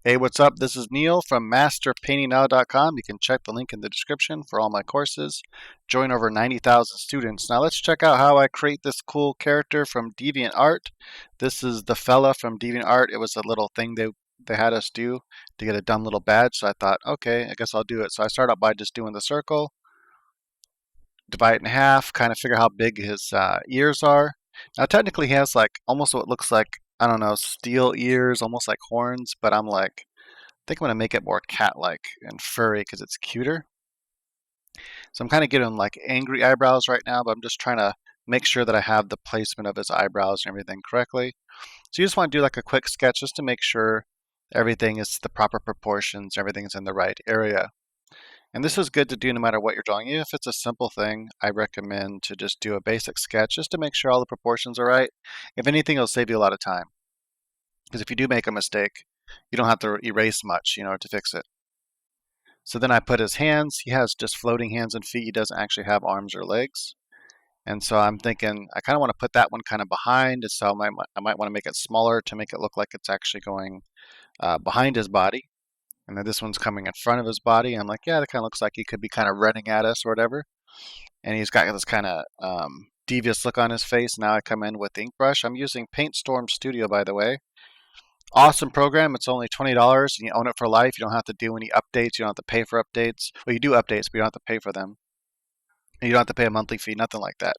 Hey, what's up? This is Neil from masterpaintingnow.com. You can check the link in the description for all my courses. Join over 90,000 students. Now let's check out how I create this cool character from DeviantArt. This is the fella from DeviantArt. It was a little thing they had us do to get a dumb little badge. So I thought, okay, I guess I'll do it. So I start out by just doing the circle, divide it in half, kind of figure how big his ears are. Now technically he has like almost what looks like, I don't know, steel ears, almost like horns, but I think I'm going to make it more cat-like and furry because it's cuter. So I'm kind of getting like angry eyebrows right now, but I'm just trying to make sure that I have the placement of his eyebrows and everything correctly. So you just want to do like a quick sketch just to make sure everything is the proper proportions, everything's in the right area. And this is good to do no matter what you're drawing. Even if it's a simple thing, I recommend to just do a basic sketch just to make sure all the proportions are right. If anything, it'll save you a lot of time. Because if you do make a mistake, you don't have to erase much, to fix it. So then I put his hands. He has just floating hands and feet. He doesn't actually have arms or legs. And so I'm thinking I kind of want to put that one kind of behind. So I might want to make it smaller to make it look like it's actually going behind his body. And then this one's coming in front of his body. I'm like, yeah, that kind of looks like he could be kind of running at us or whatever. And he's got this kind of devious look on his face. Now I come in with the ink brush. I'm using PaintStorm Studio, by the way. Awesome program. It's only $20 and you own it for life. You don't have to do any updates. You don't have to pay for updates. Well, you do updates, but you don't have to pay for them. And you don't have to pay a monthly fee, nothing like that.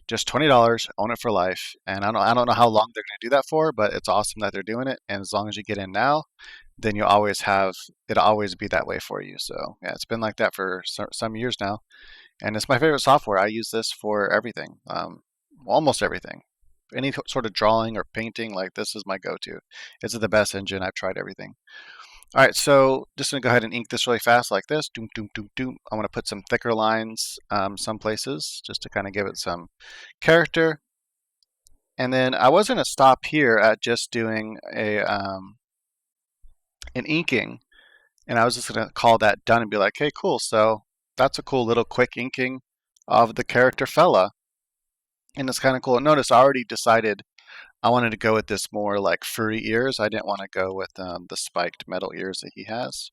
Just $20, own it for life. And I don't know how long they're going to do that for, but it's awesome that they're doing it. And as long as you get in now, then you always have, it'll always be that way for you. So yeah, it's been like that for some years now. And it's my favorite software. I use this for everything, almost everything. Any sort of drawing or painting, like this is my go-to. It's the best engine. I've tried everything. All right, so just gonna go ahead and ink this really fast like this. Doom, doom, doom, doom. I want to put some thicker lines some places just to kind of give it some character. And then I was gonna stop here at just doing an inking, and I was just gonna call that done and be like, hey, cool. So that's a cool little quick inking of the character fella. And it's kind of cool. Notice I already decided I wanted to go with this more like furry ears. I didn't want to go with the spiked metal ears that he has.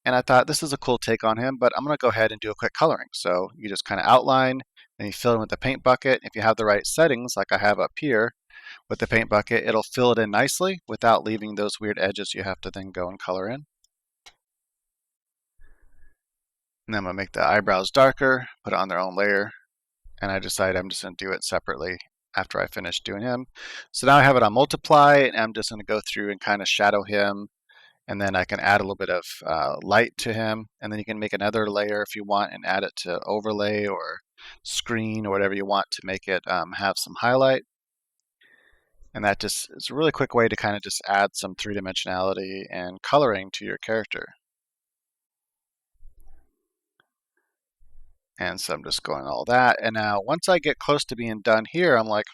And I thought this is a cool take on him, but I'm going to go ahead and do a quick coloring. So you just kind of outline, and you fill in with the paint bucket. If you have the right settings, like I have up here with the paint bucket, it'll fill it in nicely without leaving those weird edges you have to then go and color in. And then I'm going to make the eyebrows darker, put it on their own layer. And I decide I'm just going to do it separately after I finish doing him. So now I have it on multiply, and I'm just going to go through and kind of shadow him, and then I can add a little bit of light to him, and then you can make another layer if you want and add it to overlay or screen or whatever you want to make it have some highlight. And that just is a really quick way to kind of just add some three-dimensionality and coloring to your character. And so I'm just going all that. And now once I get close to being done here, I'm like,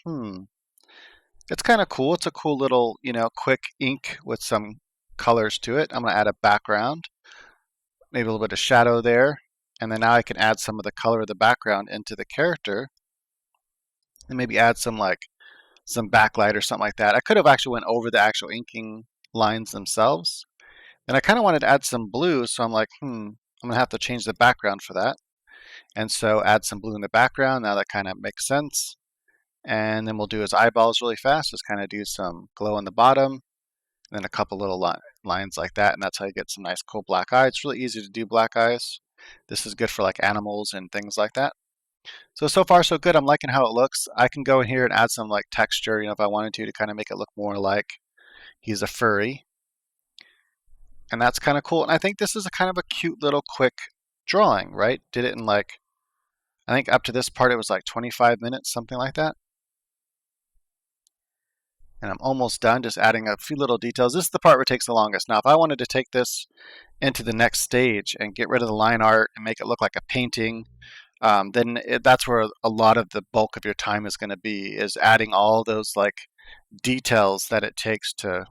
it's kind of cool. It's a cool little, quick ink with some colors to it. I'm going to add a background, maybe a little bit of shadow there. And then now I can add some of the color of the background into the character and maybe add some backlight or something like that. I could have actually went over the actual inking lines themselves. And I kind of wanted to add some blue. So I'm like, I'm going to have to change the background for that. And so add some blue in the background. Now that kind of makes sense. And then we'll do his eyeballs really fast. Just kind of do some glow on the bottom. And then a couple little lines like that. And that's how you get some nice cool black eyes. It's really easy to do black eyes. This is good for like animals and things like that. So far so good. I'm liking how it looks. I can go in here and add some like texture, if I wanted to kind of make it look more like he's a furry. And that's kind of cool. And I think this is a kind of a cute little quick drawing, right? Did it in I think up to this part it was like 25 minutes, something like that. And I'm almost done, just adding a few little details. This is the part where it takes the longest. Now, if I wanted to take this into the next stage and get rid of the line art and make it look like a painting, then that's where a lot of the bulk of your time is going to be, is adding all those details that it takes to,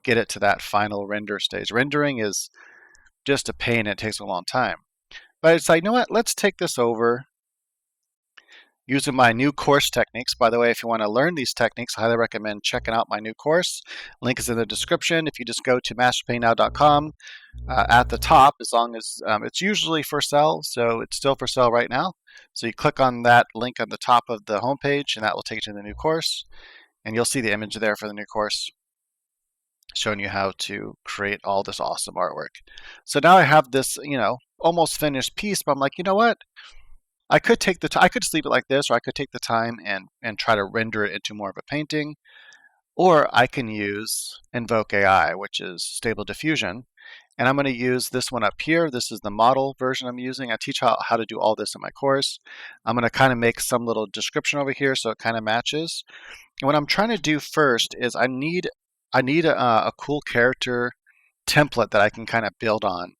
get it to that final render stage. Rendering is just a pain. It takes a long time. But it's like, you know what? Let's take this over using my new course techniques. By the way, if you want to learn these techniques, I highly recommend checking out my new course. Link is in the description. If you just go to masterpaintnow.com, at the top, as long as it's usually for sale, so it's still for sale right now. So you click on that link on the top of the homepage, and that will take you to the new course, and you'll see the image there for the new course showing you how to create all this awesome artwork. So now I have this, almost finished piece, but I'm like, you know what? I could take the I could just leave it like this, or I could take the time and try to render it into more of a painting, or I can use Invoke AI, which is Stable Diffusion, and I'm going to use this one up here. This is the model version I'm using. I teach how to do all this in my course. I'm going to kind of make some little description over here so it kind of matches. And what I'm trying to do first is I need a cool character template that I can kind of build on,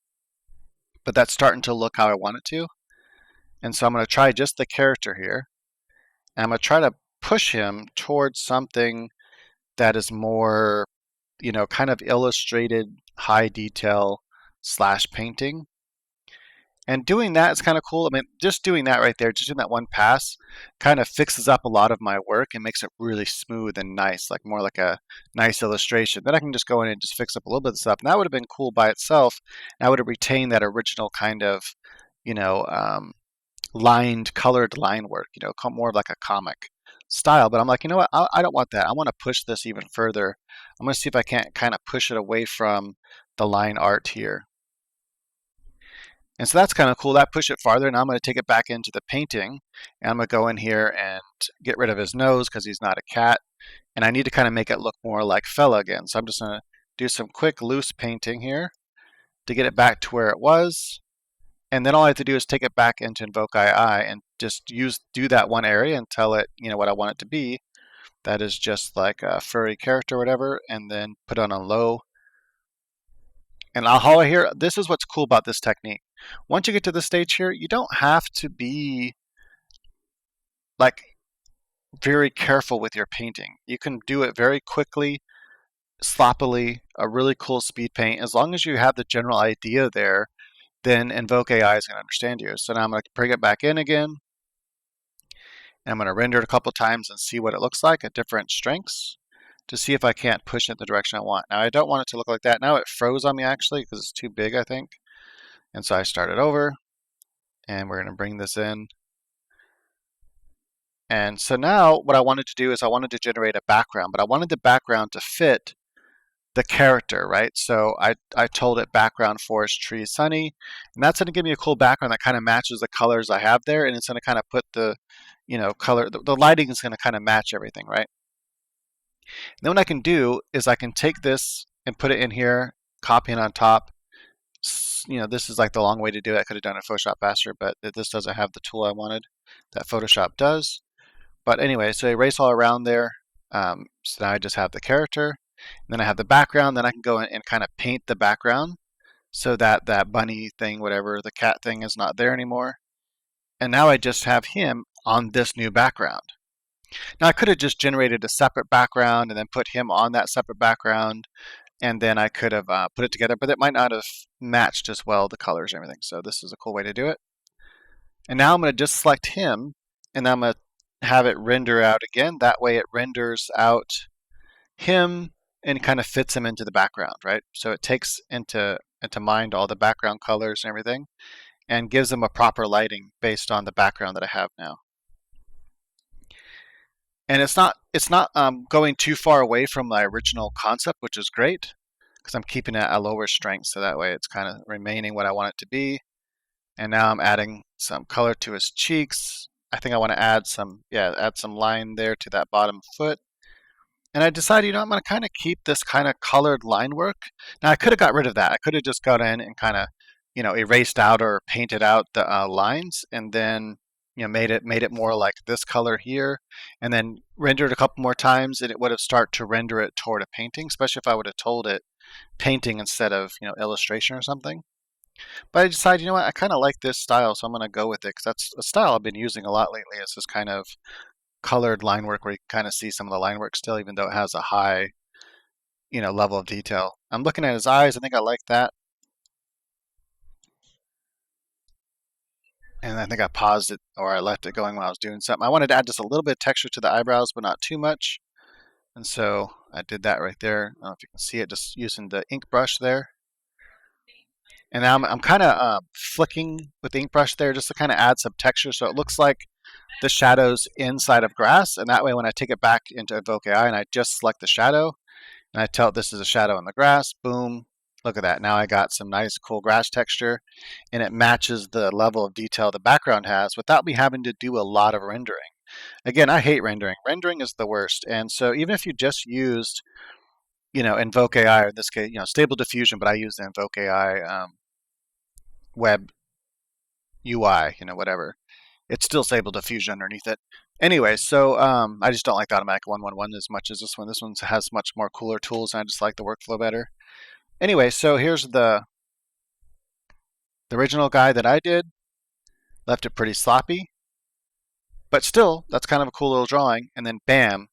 but that's starting to look how I want it to. And so I'm going to try just the character here, and I'm going to try to push him towards something that is more, kind of illustrated, high detail / painting. And doing that is kind of cool. I mean, just doing that right there, just doing that one pass, kind of fixes up a lot of my work and makes it really smooth and nice, like more like a nice illustration. Then I can just go in and just fix up a little bit of stuff. And that would have been cool by itself. And I would have retained that original kind of, you know, colored line work, more of like a comic style. But I'm like, you know what? I don't want that. I want to push this even further. I'm going to see if I can't kind of push it away from the line art here. And so that's kind of cool. That pushed it farther. Now I'm going to take it back into the painting, and I'm going to go in here and get rid of his nose because he's not a cat. And I need to kind of make it look more like fella again. So I'm just going to do some quick loose painting here to get it back to where it was. And then all I have to do is take it back into Invoke AI and just do that one area and tell it, what I want it to be. That is just like a furry character or whatever, and then put it on low. And all I hear, this is what's cool about this technique. Once you get to this stage here, you don't have to be like very careful with your painting. You can do it very quickly, sloppily, a really cool speed paint. As long as you have the general idea there, then Invoke AI is going to understand you. So now I'm going to bring it back in again. And I'm going to render it a couple times and see what it looks like at different strengths to see if I can't push it in the direction I want. Now I don't want it to look like that. Now it froze on me actually because it's too big, I think. And so I started over, and we're going to bring this in. And so now what I wanted to do is I wanted to generate a background, but I wanted the background to fit the character, right? So I told it background, forest, trees, sunny, and that's going to give me a cool background that kind of matches the colors I have there, and it's going to kind of put the, color, the lighting is going to kind of match everything, right? And then what I can do is I can take this and put it in here, copy it on top. This is like the long way to do it. I could have done it in Photoshop faster, but this doesn't have the tool I wanted that Photoshop does. But anyway, so erase all around there. So now I just have the character. And then I have the background. Then I can go in and kind of paint the background so that that bunny thing, whatever, the cat thing is not there anymore. And now I just have him on this new background. Now I could have just generated a separate background and then put him on that separate background. And then I could have put it together, but it might not have matched as well, the colors and everything. So this is a cool way to do it. And now I'm going to just select him, and then I'm going to have it render out again. That way it renders out him and kind of fits him into the background, right? So it takes into mind all the background colors and everything and gives them a proper lighting based on the background that I have now. And it's not going too far away from my original concept, which is great because I'm keeping it at a lower strength, so that way it's kind of remaining what I want it to be. And now I'm adding some color to his cheeks. I think I want to add some line there to that bottom foot. And I decided, I'm going to kind of keep this kind of colored line work. Now I could have got rid of that. I could have just gone in and kind of, erased out or painted out the lines, and then made it more like this color here, and then rendered a couple more times, and it would have started to render it toward a painting, especially if I would have told it painting instead of illustration or something. But I decided, what, I kind of like this style, so I'm going to go with it because that's a style I've been using a lot lately. It's this kind of colored line work where you can kind of see some of the line work still, even though it has a high level of detail. I'm looking at his eyes. I think I like that. And I think I paused it or I left it going when I was doing something. I wanted to add just a little bit of texture to the eyebrows, but not too much. And so I did that right there. I don't know if you can see it, just using the ink brush there. And now I'm kind of flicking with the ink brush there just to kind of add some texture so it looks like the shadows inside of grass. And that way when I take it back into Invoke AI and I just select the shadow and I tell it this is a shadow in the grass, boom, look at that. Now I got some nice cool grass texture and it matches the level of detail the background has without me having to do a lot of rendering. Again, I hate rendering. Rendering is the worst. And so even if you just used, Invoke AI, or in this case, Stable Diffusion, but I use the Invoke AI web UI, whatever. It's still Stable Diffusion underneath it. Anyway, so I just don't like the automatic 111 as much as this one. This one has much more cooler tools, and I just like the workflow better. Anyway, so here's the original guy that I did. Left it pretty sloppy, but still, that's kind of a cool little drawing. And then bam,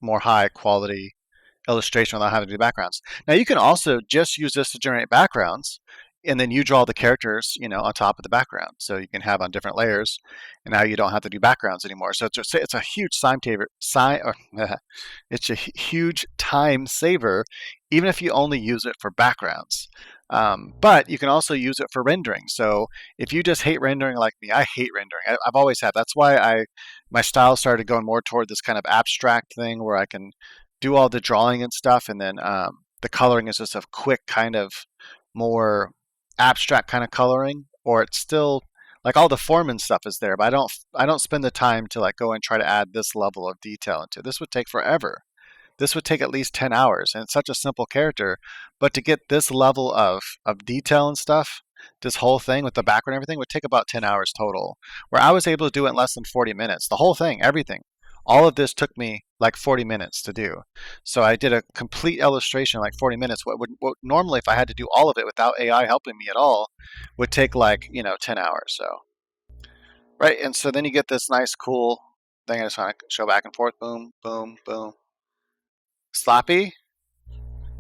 more high quality illustration without having to do backgrounds. Now you can also just use this to generate backgrounds, and then you draw the characters, on top of the background. So you can have on different layers, and now you don't have to do backgrounds anymore. So it's a huge it's a huge time saver, even if you only use it for backgrounds. But you can also use it for rendering. So if you just hate rendering like me, I hate rendering. I've always had. That's why my style started going more toward this kind of abstract thing where I can do all the drawing and stuff, and then the coloring is just a quick kind of more abstract kind of coloring, or it's still like all the form and stuff is there, but I don't spend the time to like go and try to add this level of detail into it. This would take forever. This would take at least 10 hours, and it's such a simple character, but to get this level of detail and stuff, this whole thing with the background and everything would take about 10 hours total, where I was able to do it in less than 40 minutes. The whole thing, everything. All of this took me like 40 minutes to do. So I did a complete illustration in like 40 minutes. What normally, if I had to do all of it without AI helping me at all, would take like, 10 hours. So, right. And so then you get this nice, cool thing. I just want to show back and forth. Boom, boom, boom. Sloppy,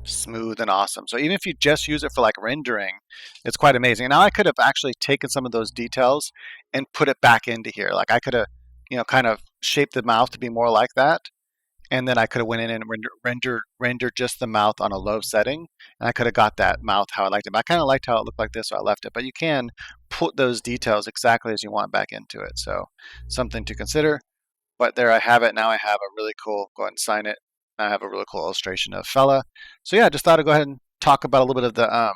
smooth, and awesome. So even if you just use it for like rendering, it's quite amazing. Now I could have actually taken some of those details and put it back into here. Like I could have, kind of shaped the mouth to be more like that. And then I could have went in and render just the mouth on a low setting, and I could have got that mouth how I liked it. But I kind of liked how it looked like this, so I left it. But you can put those details exactly as you want back into it. So something to consider. But there I have it. Now I have a really cool, go ahead and sign it. I have a really cool illustration of fella. So yeah, I just thought I'd go ahead and talk about a little bit of the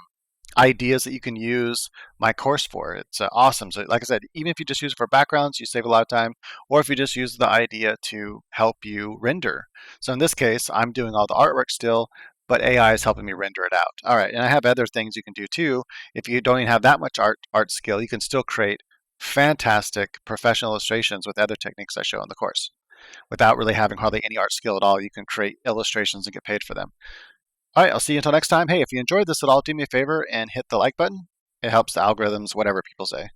ideas that you can use my course for. It's awesome. So like I said, even if you just use it for backgrounds, you save a lot of time, or if you just use the idea to help you render. So in this case, I'm doing all the artwork still, but AI is helping me render it out. All right, and I have other things you can do too. If you don't even have that much art skill, you can still create fantastic professional illustrations with other techniques I show in the course. Without really having hardly any art skill at all, you can create illustrations and get paid for them. All right, I'll see you until next time. Hey, if you enjoyed this at all, do me a favor and hit the like button. It helps the algorithms, whatever people say.